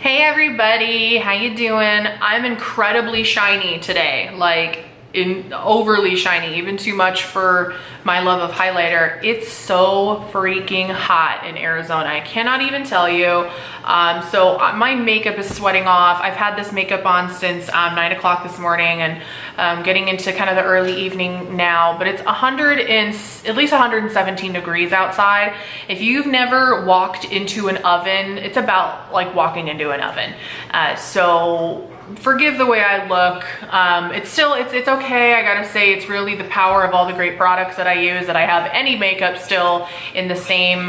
Hey everybody, how you doing? I'm incredibly shiny today, like overly shiny, even too much for my love of highlighter. It's so freaking hot in Arizona. I cannot even tell you. So my makeup is sweating off. I've had this makeup on since 9 o'clock this morning and getting into kind of the early evening now, but it's at least 117 degrees outside. If you've never walked into an oven, it's about like walking into an oven. So forgive the way I look. It's okay. I gotta say, it's really the power of all the great products that I use that I have any makeup still in the same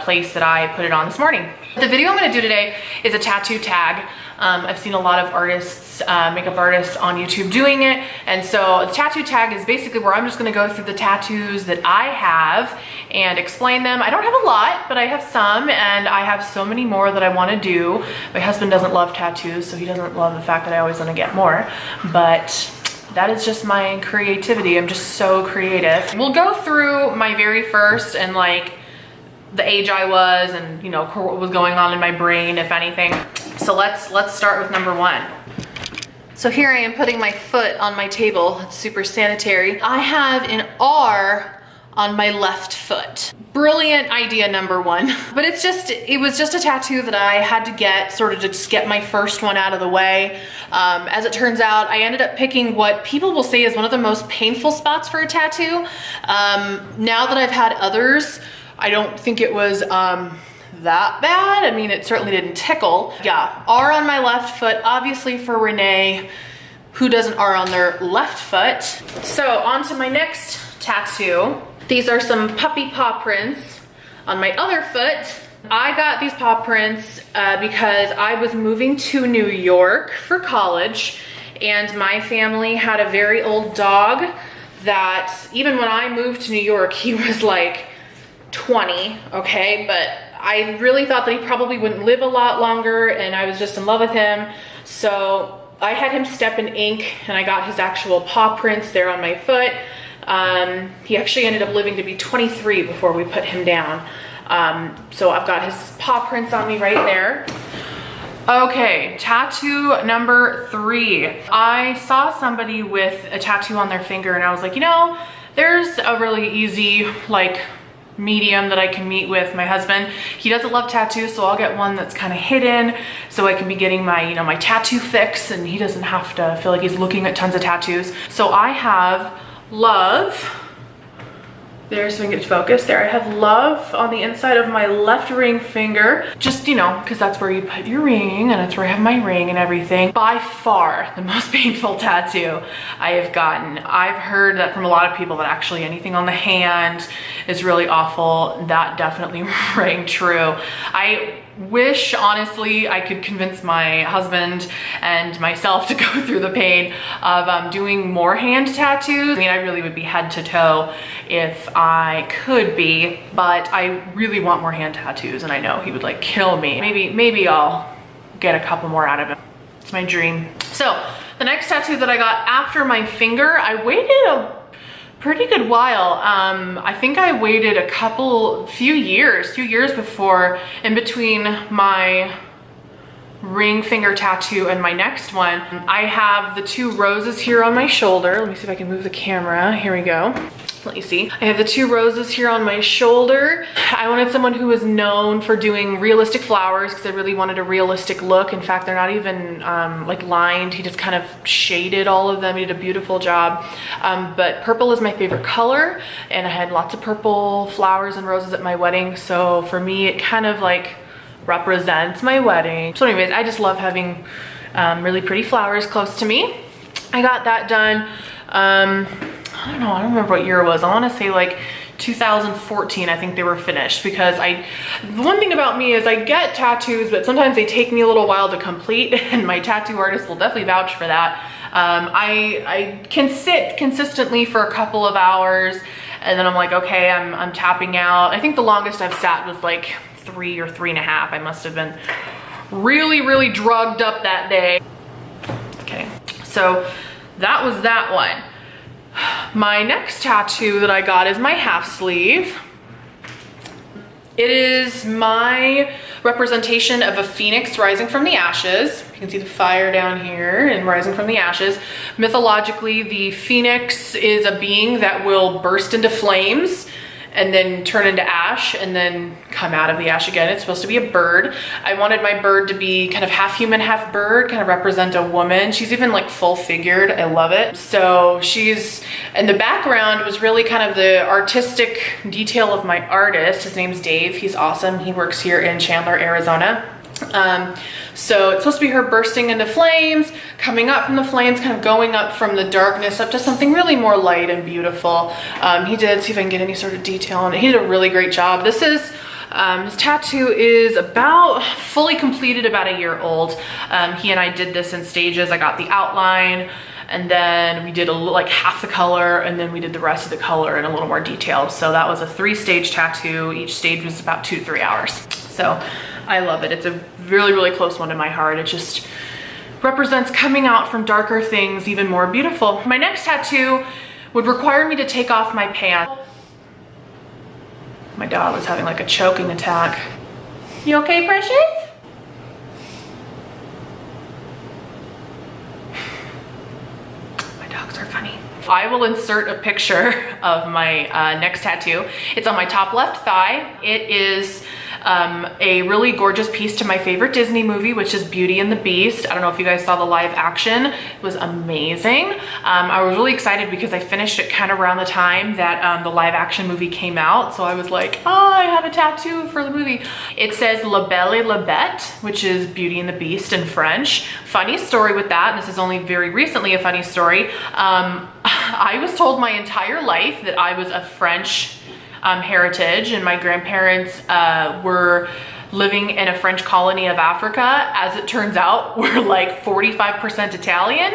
place that I put it on this morning. The video I'm gonna do today is a tattoo tag. I've seen a lot of artists, makeup artists on YouTube doing it. And so the tattoo tag is basically where I'm just gonna go through the tattoos that I have and explain them. I don't have a lot, but I have some, and I have so many more that I wanna do. My husband doesn't love tattoos, so he doesn't love the fact that I always wanna get more, but that is just my creativity. I'm just so creative. We'll go through my very first and like the age I was and you know what was going on in my brain, if anything. So let's start with number one. So here I am putting my foot on my table. It's super sanitary. I have an R on my left foot. Brilliant idea number one. But it was just a tattoo that I had to get, sort of to just get my first one out of the way. As it turns out, I ended up picking what people will say is one of the most painful spots for a tattoo. Now that I've had others, I don't think it was that bad. I mean, it certainly didn't tickle. Yeah, R on my left foot, obviously for Renee, who does an R on their left foot. So on to my next tattoo. These are some puppy paw prints on my other foot. I got these paw prints because I was moving to New York for college, and my family had a very old dog that even when I moved to New York, he was like 20, okay? But I really thought that he probably wouldn't live a lot longer, and I was just in love with him. So I had him step in ink, and I got his actual paw prints there on my foot. He actually ended up living to be 23 before we put him down. So I've got his paw prints on me right there. Okay, tattoo number 3. I saw somebody with a tattoo on their finger, and I was like, you know, there's a really easy, like, medium that I can meet with my husband. He doesn't love tattoos, so I'll get one that's kind of hidden so I can be getting my, you know, my tattoo fix, and he doesn't have to feel like he's looking at tons of tattoos. So I have love. There's so we can get focused there. I have love on the inside of my left ring finger. Just, you know, because that's where you put your ring, and that's where I have my ring and everything. By far the most painful tattoo I have gotten. I've heard that from a lot of people that actually anything on the hand is really awful. That definitely rang true. I wish, honestly, I could convince my husband and myself to go through the pain of doing more hand tattoos. I mean, I really would be head to toe if I could be, but I really want more hand tattoos, and I know he would like kill me. Maybe I'll get a couple more out of him. It's my dream. So the next tattoo that I got after my finger, I waited a pretty good while. I think I waited few years before, in between my ring finger tattoo and my next one. I have the 2 roses here on my shoulder. Let me see if I can move the camera. Here we go. Let me see. I have the 2 roses here on my shoulder. I wanted someone who was known for doing realistic flowers because I really wanted a realistic look. In fact, they're not even like lined. He just kind of shaded all of them. He did a beautiful job. But purple is my favorite color, and I had lots of purple flowers and roses at my wedding. So for me, it kind of like represents my wedding. So anyways, I just love having really pretty flowers close to me. I got that done. I don't know, I don't remember what year it was. I want to say like 2014, I think they were finished, because the one thing about me is I get tattoos, but sometimes they take me a little while to complete, and my tattoo artist will definitely vouch for that. I can sit consistently for a couple of hours, and then I'm like, okay, I'm tapping out. I think the longest I've sat was like 3 or 3.5. I must have been really, really drugged up that day. Okay, so that was that one. My next tattoo that I got is my half sleeve. It is my representation of a phoenix rising from the ashes. You can see the fire down here and rising from the ashes. Mythologically, the phoenix is a being that will burst into flames and then turn into ash and then come out of the ash again. It's supposed to be a bird. I wanted my bird to be kind of half human, half bird, kind of represent a woman. She's even like full figured. I love it. So she's, and the background was really kind of the artistic detail of my artist. His name's Dave. He's awesome. He works here in Chandler, Arizona. So it's supposed to be her bursting into flames, coming up from the flames, kind of going up from the darkness up to something really more light and beautiful. He did, see if I can get any sort of detail on it. He did a really great job. This is, his tattoo is about fully completed, about a year old. He and I did this in stages. I got the outline, and then we did like half the color, and then we did the rest of the color in a little more detail. So that was a 3-stage tattoo. Each stage was about 2 to 3 hours. So I love it. It's a really, really close one to my heart. It just represents coming out from darker things even more beautiful. My next tattoo would require me to take off my pants. My dog was having like a choking attack. You okay, precious? My dogs are funny. I will insert a picture of my next tattoo. It's on my top left thigh. It is a really gorgeous piece to my favorite Disney movie, which is Beauty and the Beast. I don't know if you guys saw the live action. It was amazing. I was really excited because I finished it kind of around the time that the live action movie came out. So I was like, oh, I have a tattoo for the movie. It says La Belle et la Bête, which is Beauty and the Beast in French. Funny story with that, and this is only very recently a funny story. I was told my entire life that I was of French heritage, and my grandparents were living in a French colony of Africa. As it turns out, we're like 45% Italian.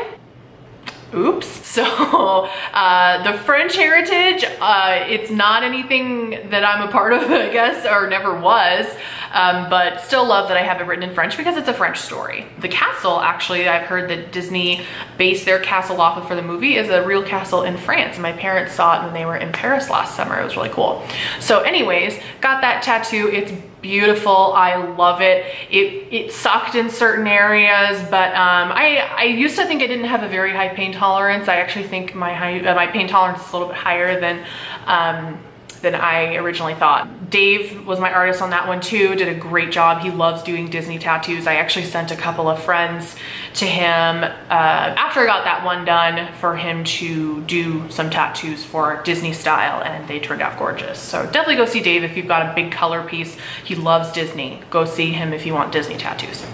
Oops. So the French heritage, it's not anything that I'm a part of, I guess, or never was, but still love that I have it written in French because it's a French story. The castle, actually, I've heard that Disney based their castle off of for the movie, is a real castle in France. And my parents saw it when they were in Paris last summer. It was really cool. So anyways, got that tattoo. It's beautiful. I love it. It sucked in certain areas, but I used to think I didn't have a very high pain tolerance. I actually think my pain tolerance is a little bit higher than I originally thought. Dave was my artist on that one too, did a great job. He loves doing Disney tattoos. I actually sent a couple of friends to him after I got that one done for him to do some tattoos for Disney style, and they turned out gorgeous. So definitely go see Dave if you've got a big color piece. He loves Disney. Go see him if you want Disney tattoos.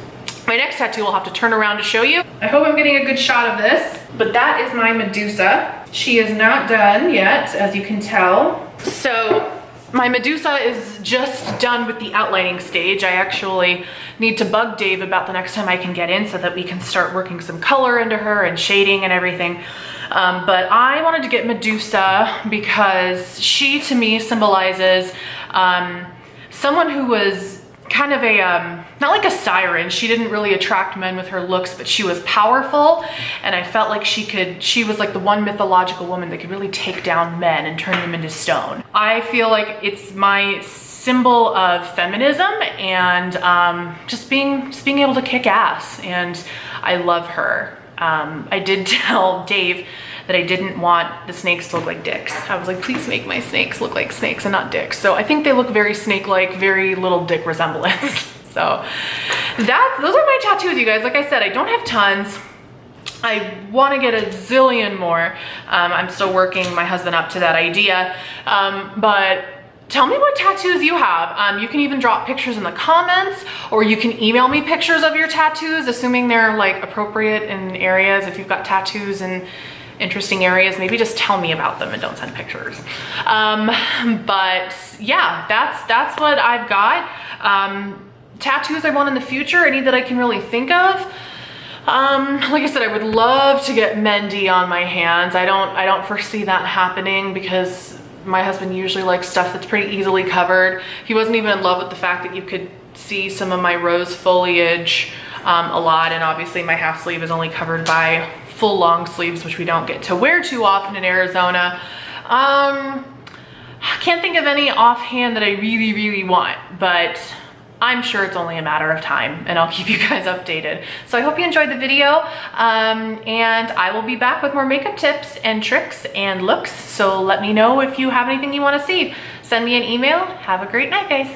My next tattoo I'll have to turn around to show you. I hope I'm getting a good shot of this, but that is my Medusa. She is not done yet, as you can tell. So my Medusa is just done with the outlining stage. I actually need to bug Dave about the next time I can get in so that we can start working some color into her and shading and everything. But I wanted to get Medusa because she, to me, symbolizes someone who was kind of a, not like a siren. She didn't really attract men with her looks, but she was powerful. And I felt like she was like the one mythological woman that could really take down men and turn them into stone. I feel like it's my symbol of feminism and just being able to kick ass. And I love her. I did tell Dave that I didn't want the snakes to look like dicks. I was like, please make my snakes look like snakes and not dicks. So I think they look very snake-like, very little dick resemblance. So those are my tattoos, you guys. Like I said, I don't have tons. I want to get a zillion more. I'm still working my husband up to that idea. But tell me what tattoos you have. You can even drop pictures in the comments, or you can email me pictures of your tattoos, assuming they're like appropriate in areas. If you've got tattoos in interesting areas, maybe just tell me about them and don't send pictures. But yeah, that's what I've got. Tattoos I want in the future, any that I can really think of. Like I said, I would love to get Mendy on my hands. I don't foresee that happening because my husband usually likes stuff that's pretty easily covered. He wasn't even in love with the fact that you could see some of my rose foliage a lot, and obviously my half sleeve is only covered by full long sleeves, which we don't get to wear too often in Arizona. I can't think of any offhand that I really, really want, but I'm sure it's only a matter of time, and I'll keep you guys updated. So I hope you enjoyed the video, and I will be back with more makeup tips and tricks and looks. So let me know if you have anything you want to see. Send me an email. Have a great night, guys.